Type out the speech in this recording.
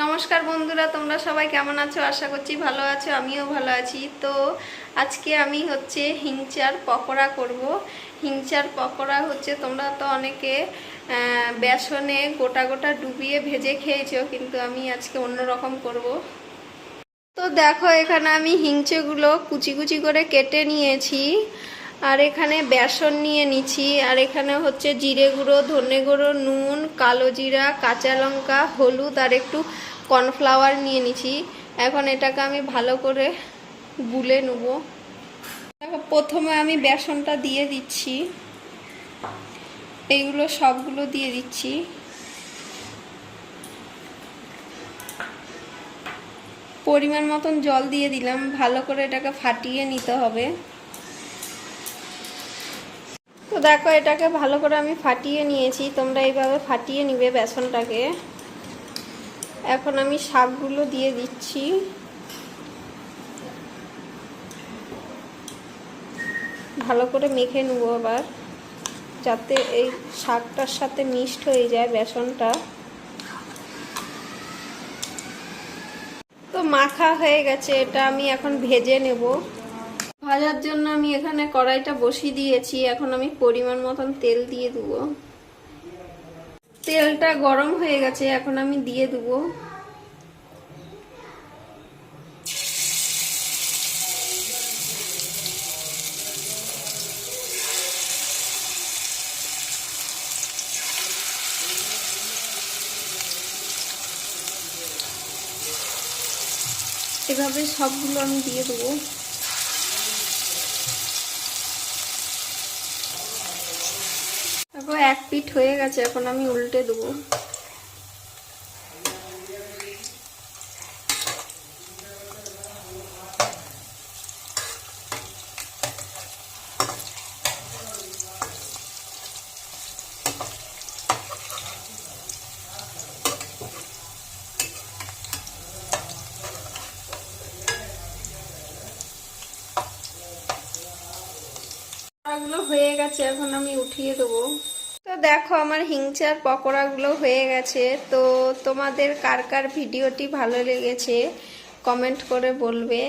নমস্কার বন্ধুরা, তোমরা সবাই কেমন আছো? আশা করছি ভালো আছো, আমিও ভালো আছি। তো আজকে আমি হিংচার পকোড়া করব। হিংচার পকোড়া তোমরা তো অনেকে বেসনে গোটা গোটা ডুবিয়ে ভেজে খেয়েছো, কিন্তু আমি আজকে অন্য রকম করব। তো দেখো, এখানে আমি হিংচেগুলো কুচি কুচি করে কেটে নিয়েছি, আর এখানে বেসন নিয়ে নিচ্ছি, আর এখানে জিরে গুঁড়ো, ধনে গুঁড়ো, নুন, কালো জিরা, কাঁচা লঙ্কা, হলুদ আর একটু কর্নফ্লাওয়ার নিয়ে নিচ্ছি। এখন এটাকে আমি ভালো করে গুলে নেব। দেখো, প্রথমে আমি বেসনটা দিয়ে দিচ্ছি, এইগুলো সবগুলো দিয়ে দিচ্ছি। পরিমাণ মতন জল দিয়ে দিলাম, ভালো করে এটাকে ফাটিয়ে নিতে হবে। তো দেখো, এটাকে ভালো করে আমি ফাটিয়ে নিয়েছি, তোমরা এইভাবে ফাটিয়ে নিবে বেসনটাকে। এখন আমি শাকগুলো দিয়ে দিচ্ছি। ভালো করে মেখে নেবো আবার, যাতে এই শাকটার সাথে মিক্সড হয়ে যায় বেসনটা। তো মাখা হয়ে গেছে, এটা আমি এখন ভেজে নেব। ভাজার জন্য আমি এখানে কড়াইটা বসিয়ে দিয়েছি। এখন আমি পরিমাণ মতন তেল দিয়ে দেবো। তেলটা গরম হয়ে গেছে, এখন আমি দিয়ে দেবো। এভাবে সবগুলো আমি দিয়ে দেবো। তারপর এক পিঠ হয়ে গেছে, এখন আমি উল্টে দেবো। পকোড়াগুলো হয়ে গেছে, এখন আমি উঠিয়ে দেবো। তো দেখো, আমার হিংচার পকোড়াগুলো হয়ে গেছে। তো তোমাদের কার কার ভিডিওটি ভালো লেগেছে কমেন্ট করে বলবে।